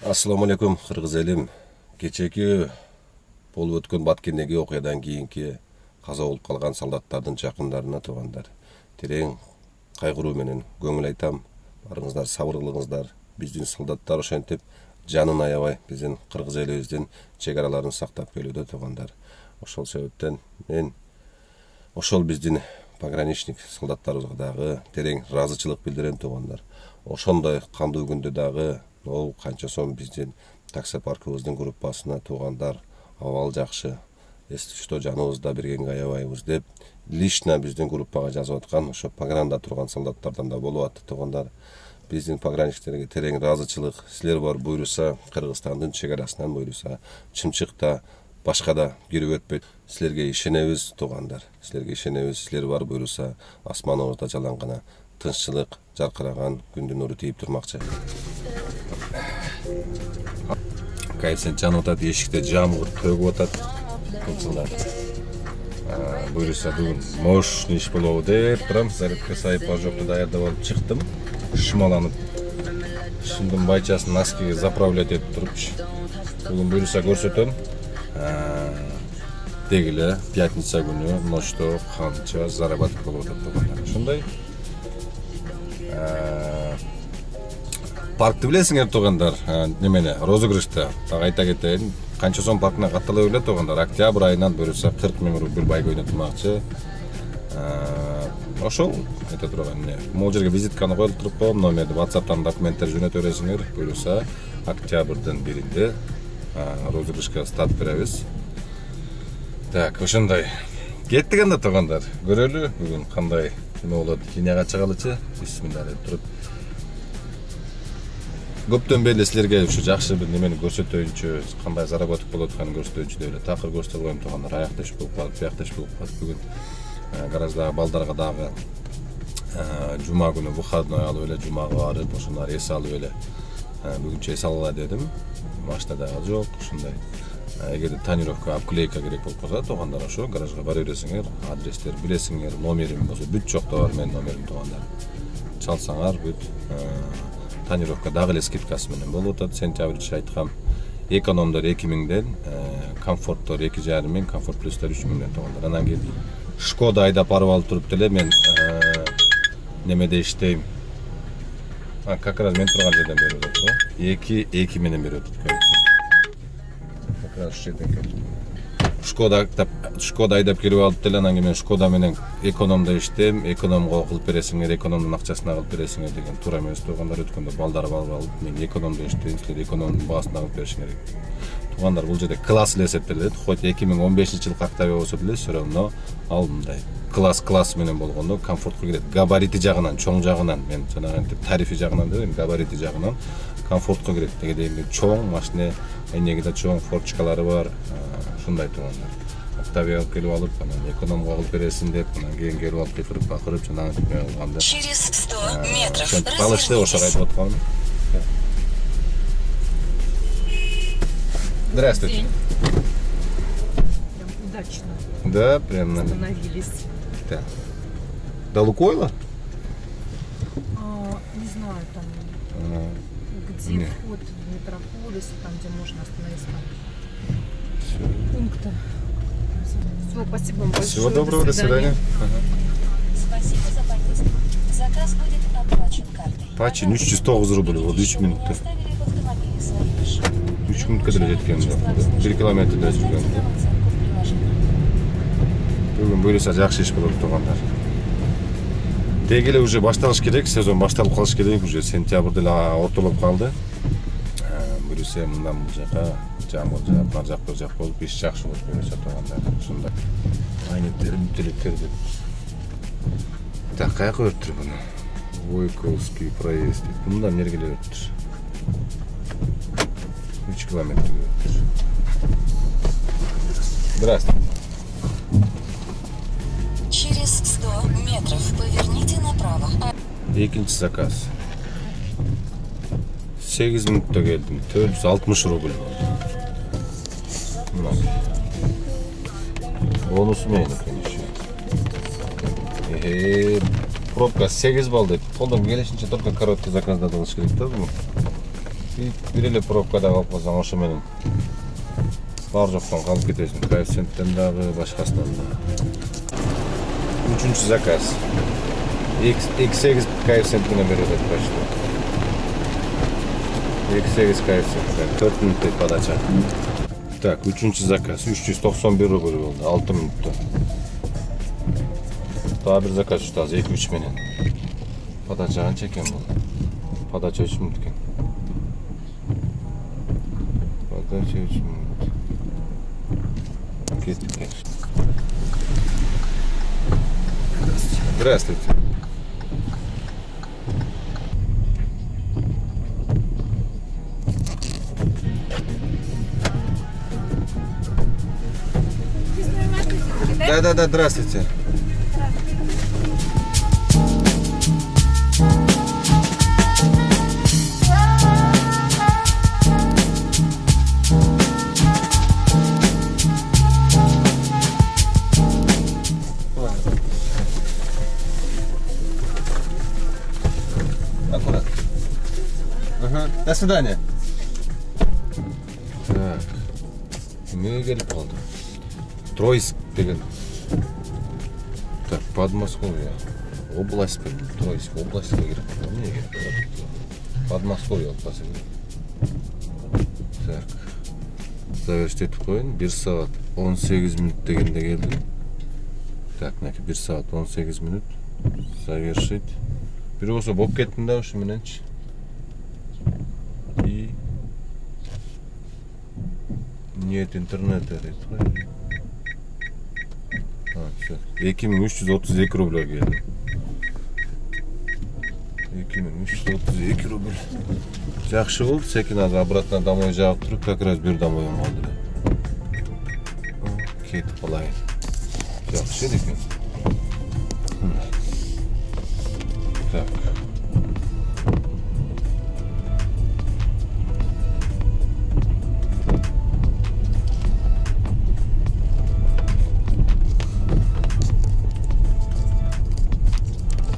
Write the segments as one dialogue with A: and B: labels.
A: Assalamu alaikum Kırgız elim. Keçeki болуп өткөн Баткендеги окуядан кийинки каза болуп калган солдаттардын жакындарына туугандар терең кайгыруу менен көңүл айтам. Барыңыздар, сабырлыгыңыздар. Биздин солдаттар ошентип жанын аябай биздин кыргыз элибиздин чек араларын сактап келүүдө туугандар. Ошол себептен мен ошол биздин пограничник солдаттарыбызга дагы терең ыраазычылык билдирем туугандар. Ошондой кандуу күндө дагы канча сом биздин таксопаркыбыздын группасына туугандар абал жакшы, что жаныбызда бергенге аябайбыз деп лично биздин группага жазып аткан ошо погранда турган солдаттардан да болуп атты туугандар. Биздин пограничниктерге терең ыраазычылык. Силер бар буйруса Кыргызстандын чек арасынан буйруса Чымчыкта башка да кирип өтпөйт. Силерге ишенебиз туугандар. Силерге ишенебиз. Силер бар буйруса асманыбызда жалаң гана тынччылык, жаркыраган күндүн нуру тийип турмакчы. Кайсен жанып атат, эшикте жамгыр төгүп атат. Кылчылар. Буйруса бүгүн мощный иш болобу деп турам. Зарядка сайпа жокто даярдап алып чыктым. Шымаланып. Шымдын байчасын носкиге заправлять этип турупчу. Бүгүн буйруса көрсөтөм. Дегиле пятница күнү ночто канча заработок болуп атат туугандар. Ошондой. Паркты билесиңер туугандар, немени розыгрышта айта кетейин. Канча сом паркына каттала белет туугандар. Октябрь айынан буюрса 40 000 рубль байга ойнотмакчы. Ошол айта турган эмне. Могул жерге визитканы коюп туруп коем, номерди WhatsApp'тан документтер жөнөтө бересиңер. Буюрса октябрдын 1-inde розыгрышка старт беребиз. Так, ошондой. Кеттик анда туугандар. Көрөлү бүгүн кандай эме болот. Киняга чыгалычы. Бисмилlah деп туруп. Көптөн бери силерге ушу жакшы бир немени көрсөтөйүнчү, кандай заработок болот экенин көрсөтөйүнчү деп эле такыр көрсөтө коем туугандар. Аякта иш болуп калат, биякта иш болуп калат. Бүгүн гараждагы балдарга дагы жума күнү выходной алып эле жумага барып, ошондор эс алып эле бүгүнчө эс алгыла дедим. Машина дагы жок, ушундай. Эгерде тонировка, обклейка керек болуп калса, туугандар ошо гаражга бара бересиңер, адрестер билесиңер, номерим болсо бүт жокто бар менин номерим туугандар. Чалсаңар бүт тонировка дагы эле скидкасы менен болуп атат. Сентябрьче айткам. Экономдор 2000ден, комфорттор 2,5 миң, комфорт плюстар 3 миңден туугандар. Анан кийин Шкода айдап барып алып туруп деле мен немеде иштейм. Как раз мен турган жерден берип атат. 2 менен берип атат. Как раз жерден келдим. Шкода айдап келип алып деле анан кийин мен Шкода менен экономдо иштейм. Экономго кылып бересиңер, экономдун акчасына кылып бересиңер деген туура эмес туугандар. Өткөндө балдар алып, мен экономдо иштейм, силер экономдун баасына кылып беришиңер. Туугандар, бул жерде класс эле эсептелет. Хоть 2015-жылкы октябрь болсо деле, все равно ал мындай класс менен болгондо комфортко кирет. Габарити жагынан, чоң жагынан, мен жанагынтип тарифи жагынан дедим, габарити жагынан комфортко кирет. Дегендей чоң машина, энегиде чоң форчкалары бар, ушундай туугандар. Октябрь келип алып, анан экономго кылып бересиң деп, анан кийин келип алып кырып жанагынтип калганда.
B: Через 100 метров.
A: Балышты ошо айтып атканым. Здравствуйте.
C: Прям удачно.
A: Да, прям на.
C: Остановились.
A: Да. До Лукойла?
C: Не знаю, там где
A: Нет.
C: вход в Метрополис, там где можно остановиться.
A: Все.
C: Пункта. Все, спасибо вам большое.
A: Всего доброго, до свидания.
B: Спасибо за поездку. Заказ будет оплачен картой.
A: Пачин 309 рубль, вот 3 минуты.
B: Оставили в автомобиле свои вещи.
A: 3 минутка деле жеткен жок. 1 километрде жүргөн. Бүгүн буюрса жакшы иш болот туугандар. Дегеле уже башталыш керек, сезон башталып калыш керек, уже сентябрда эле ортолоп калды. Буюрса мындан бул жака жамгыр жаап, нар жак бер жак болуп, иш жакшы болуп буюрса туугандар. Ушундай. Айнектер, бүтүлүктер деп. Так, каяка өттүр буну? Войковский проезд. Мындан нергеле өттүр. 3 километр өттүр. Здравствуйте.
B: Через 100 метров поверните направо.
A: Экинчи заказ. 8 минутта келдим. 460 рубль болду. Бонус менен экен еще. Пробка 8 балл деп. Колдон келишинче только короткий заказда кылыш керек да бул. Bir ele pробкада калып калсаң ошо менен бар жоктон калып кетесиң. Коэффициенттен дагы, башкасынан да. Üçüncü заказ. X8 коэффициент менен берилет почти. X8 коэффициент. 4 минуттайт подача. Так, üçüncü заказ. 391 рубль болду. 6 минутта. Daha bir zakaz tuttu az 2-3 menен. Подача канча экен бул? Подача 3 минут экен. Подача 3 минут. Кеттик. Здравствуйте. Да, здравствуйте. Аккурат. Ага. До свидания. Так. Кимге келип калды? Троицк деген. Так, Подмосковье. Область, Троицк областьқа кирип калды. Эмне керек болот? Подмосковье отпасы. Так. Завершить этип коеюн. 1 саат 18 минут дегенде келдим. Так, мынакей 1 саат 18 минут. Завершить. Bir olsa bok kettin de uшу мененчи. И нет интернета дейт го. Всё. 2332 рубль келди. 2332 рубль. Жакшы болду. Секин азыр обратно домой жаап туруп, как раз бир домоюм калды. Кетип калайын. Жакшы экен. Так.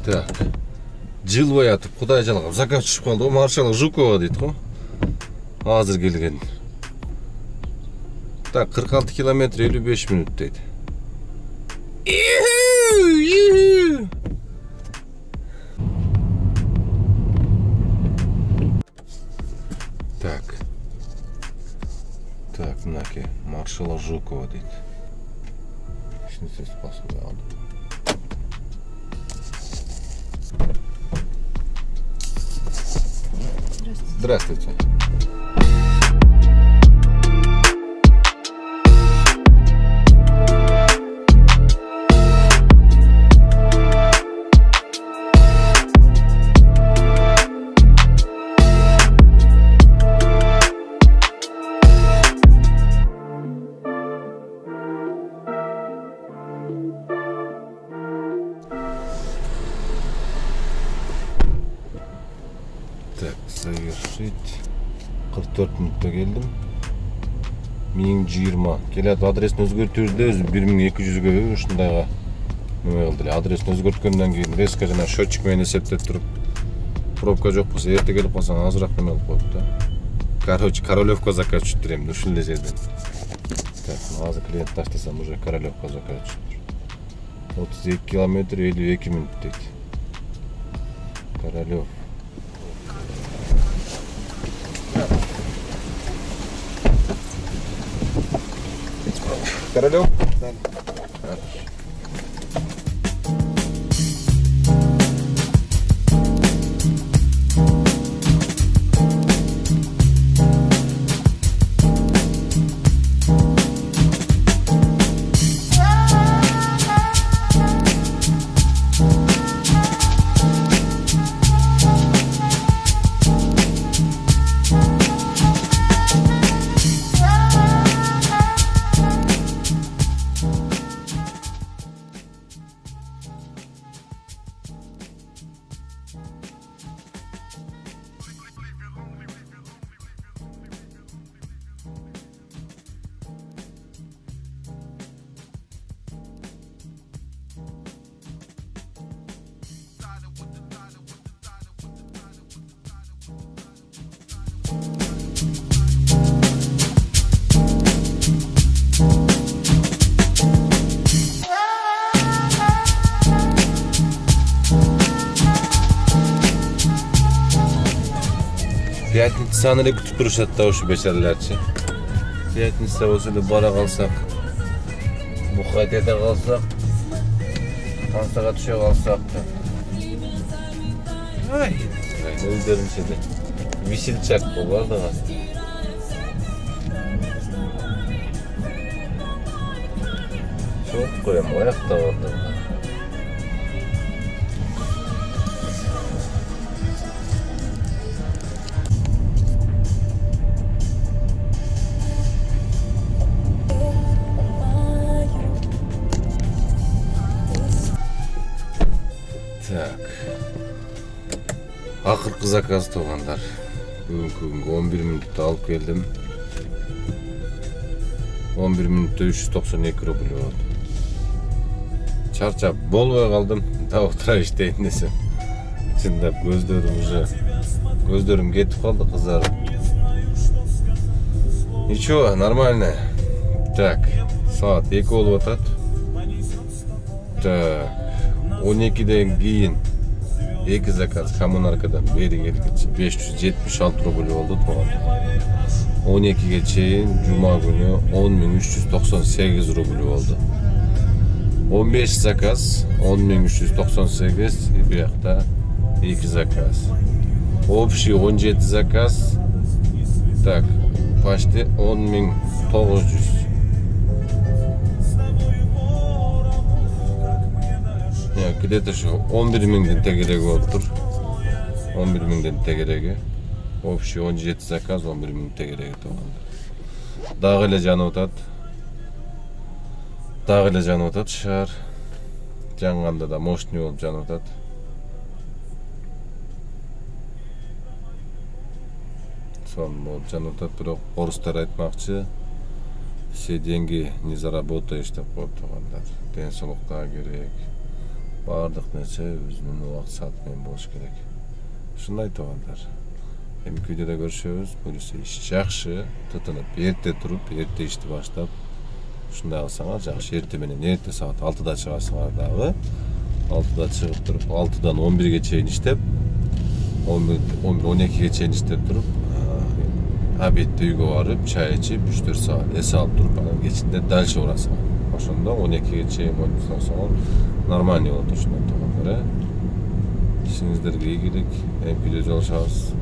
A: Так. Жыл бою атып, Кудай жалгап, заказ түшүп калды го, маршал Жукова дейт го. Азыр келген. Так, 46 километр 55 минут дейт. Так, мынакей, маршала Жукова дейт. Ишинсе спасыбай алды. Здравствуйте. Так, завершить. 44 минутта келдим. 1020. Келет адресин өзгөртүүбүз өзү 1200ге ушундайга неме кылды эле. Адресин өзгөрткөндөн кийин резко жана счетчик менен эсептеп туруп пробка жок болсо эрте келип калсаң азыраак неме кылып коет да. Короче, Королевка заказ түшүптүр эми ушул эле жерден. Так, азыр клиент таштасам уже Королевка заказ түшүптүр. 32 километр 52 минут дейт. Королев. Королев? Да. Piyatnitsani da kütüp duruşat da oşu beşerlerçi. Piyatnitsa olsa da bara kalsak, Buxatiyada kalsak, Kansaga düşe kalsak da. Ay, öldürün seni. Visil çak bu var da var. Çok koyam, ayakta vardı. Tak. Akırkı zakaz toğanlar. Bugün 11 minutta alıp geldim. 11 minutta 392 ruble oldu. Çarçap bolmaya kaldım. Da otura işteyin desem. Şimdi gözlerim getip kaldı kızarım. Ничего, нормально. Так, saat 2 olup atat. Так, 12'den giyin 2 zakaz kommunarkadan beri gelgitçe 576 ruble oldu toğan. 12 geçeyin Cuma günü 10.398 ruble oldu. 15 zakaz 10.398 bir yakta 2 zakaz. Общий 17 zakaz. Так, почти 10.900. Ya где-то şu 11.000'den tegerek oldur. 11.000'den tegereki. Общий 17 zakaz 11.000 tegereki toğandır. Dağıyla canı otat. Şar. Canğanda da moşni olup canı otat. Son olup canı otat. Biroq orustar aytmakçı. Все деньги не заработаешь деп коюп тургандар. Ден соолукка керек. Бардык нерсе өзүнүн убакыт сааты менен болуш керек. Ушундай тургандар. Эмки видеода көрүшөбүз. Буюрса иш жакшы, тытынып эрте туруп, эрте ишти баштап, ушундай кылсаңар жакшы. Эрте менен эрте саат 6-да чыгасыңар дагы. 6-да чыгып туруп, 6-дан 11-ге чейин иштеп, 12-ге чейин иштеп туруп, обедте үйгө барып, чай ичип, 3-4 саат эс алып туруп, анан кечинде дальше урасыңар. Ошондо 12-ге чейин ойносоңор нормальный болот ушундай тургандар. İşinizlerге ийгилик, эмки жолугушабыз.